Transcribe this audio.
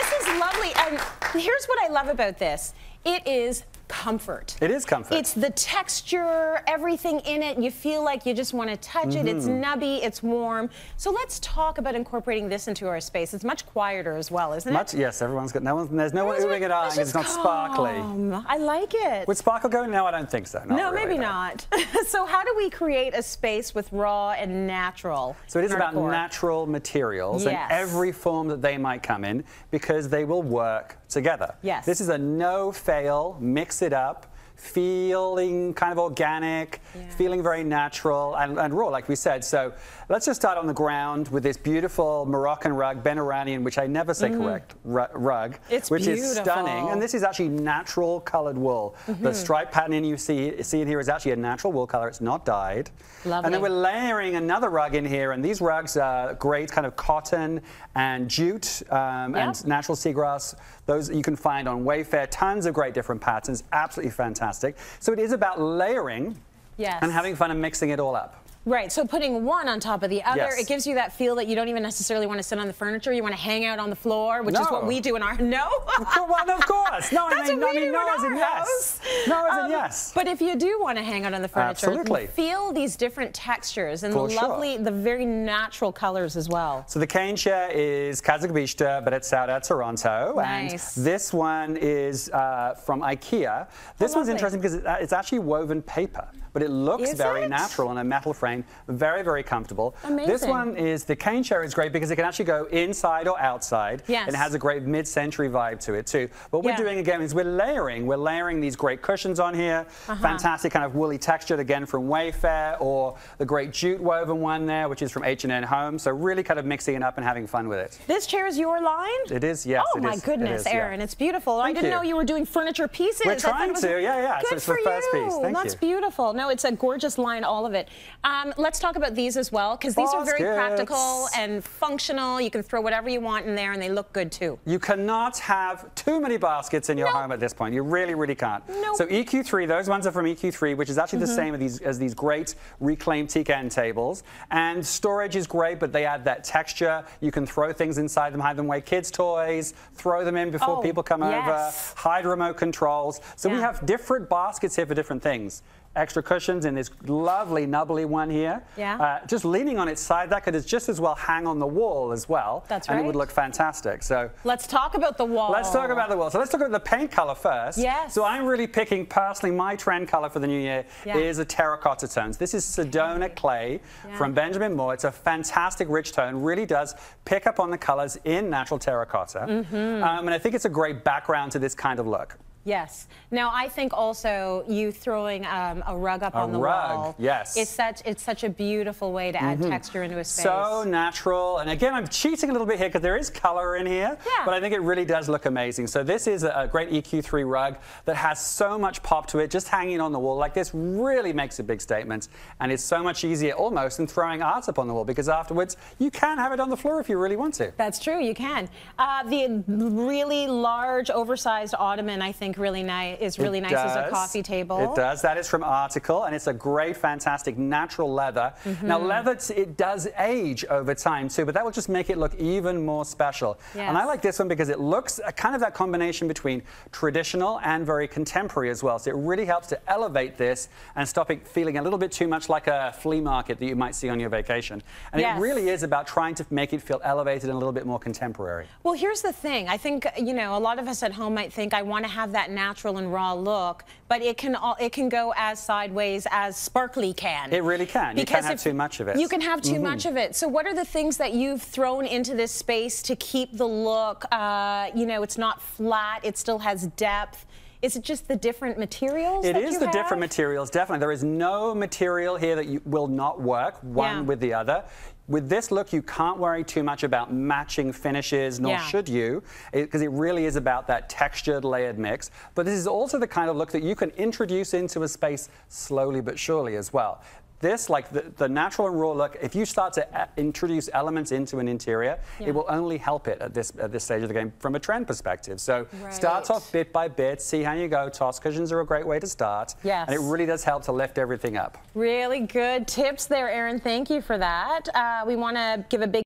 This is lovely, and here's what I love about this. It is comfort. It is comfort. It's the texture, everything in it. You feel like you just want to touch it. It's nubby, it's warm. So let's talk about incorporating this into our space. It's much quieter as well, isn't it? Yes, everyone's got there's no one oohing and ahhing. It's not sparkly. I like it. Would sparkle go? No, I don't think so. No, really, maybe not. So how do we create a space with raw and natural? So it is about natural materials and every form that they might come in, because they will work together. Yes. This is a no-fail, mix it up, feeling kind of organic, feeling very natural and raw, like we said. So let's just start on the ground with this beautiful Moroccan rug, Ben Iranian, which I never say correct, rug, which is stunning. And this is actually natural colored wool. The stripe pattern you see in here is actually a natural wool color. It's not dyed. Lovely. And then we're layering another rug in here, and these rugs are great kind of cotton and jute and natural seagrass. Those you can find on Wayfair. Tons of great different patterns. Absolutely fantastic. So it is about layering and having fun and mixing it all up. Right, so putting one on top of the other, it gives you that feel that you don't even necessarily want to sit on the furniture. You want to hang out on the floor, which is what we do in our... No? Well, of course. No, That's what we do no in as in our yes. house. No as in yes. But if you do want to hang out on the furniture, feel these different textures and the very natural colors as well. So the cane chair is Kazakh, but it's out at Toronto. Nice. And this one is from IKEA. This one's interesting because it's actually woven paper, but it looks very natural on a metal frame. Very, very comfortable. Amazing. This one is, the cane chair is great because it can actually go inside or outside. Yes. And it has a great mid-century vibe to it too. What we're doing again is we're layering these great cushions on here. Fantastic kind of woolly textured again from Wayfair, or the great jute woven one there, which is from H&N Home. So really kind of mixing it up and having fun with it. This chair is your line? It is, yes. Oh my goodness, Arren, it's beautiful. I didn't know you were doing furniture pieces. We're trying to, yeah. Good so it's the first piece. Thank you. That's beautiful. No, it's a gorgeous line, all of it. Let's talk about these as well, because these are very practical and functional. You can throw whatever you want in there, and they look good too. You cannot have too many baskets in your home at this point. You really, really can't. So EQ3, those ones are from EQ3, which is actually the same as these great reclaimed teak end tables. And storage is great, but they add that texture. You can throw things inside them, hide them away. Kids' toys, throw them in before people come over. Hide remote controls. So we have different baskets here for different things. Extra cushions in this lovely nubbly one here. Just leaning on its side, that could just as well hang on the wall as well. That's right. And it would look fantastic. So let's talk about the wall. Let's talk about the wall. So let's talk about the paint color first. Yes. So I'm really picking, personally, my trend color for the new year is a terracotta tones. This is Sedona clay from Benjamin Moore. It's a fantastic rich tone. Really does pick up on the colors in natural terracotta. And I think it's a great background to this kind of look. Yes. Now, I think also you throwing a rug up on the wall. Yes. It's such a beautiful way to add texture into a space. So natural. And again, I'm cheating a little bit here because there is color in here. But I think it really does look amazing. So this is a great EQ3 rug that has so much pop to it. Just hanging on the wall like this really makes a big statement. And it's so much easier almost than throwing art up on the wall, because afterwards you can have it on the floor if you really want to. That's true. You can. The really large, oversized ottoman, I think, really nice as a coffee table. It does. That is from Article, and it's a great, fantastic natural leather. Now, leather, it does age over time too, but that will just make it look even more special. And I like this one because it looks kind of that combination between traditional and very contemporary as well. So it really helps to elevate this and stop it feeling a little bit too much like a flea market that you might see on your vacation. And it really is about trying to make it feel elevated and a little bit more contemporary. Well, here's the thing. I think, you know, a lot of us at home might think, I want to have that natural and raw look, but it can go as sideways as sparkly can. It really can. You can't have too much of it. You can have too much of it. So what are the things that you've thrown into this space to keep the look, you know, it's not flat, it still has depth? Is it just the different materials? It is the different materials, definitely. There is no material here that will not work one with the other. With this look, you can't worry too much about matching finishes, nor should you, because it really is about that textured, layered mix. But this is also the kind of look that you can introduce into a space slowly but surely as well. This, like the natural and raw look, if you start to introduce elements into an interior, it will only help it at this stage of the game from a trend perspective. So start off bit by bit, see how you go. Toss cushions are a great way to start. And it really does help to lift everything up. Really good tips there, Arren. Thank you for that. We want to give a big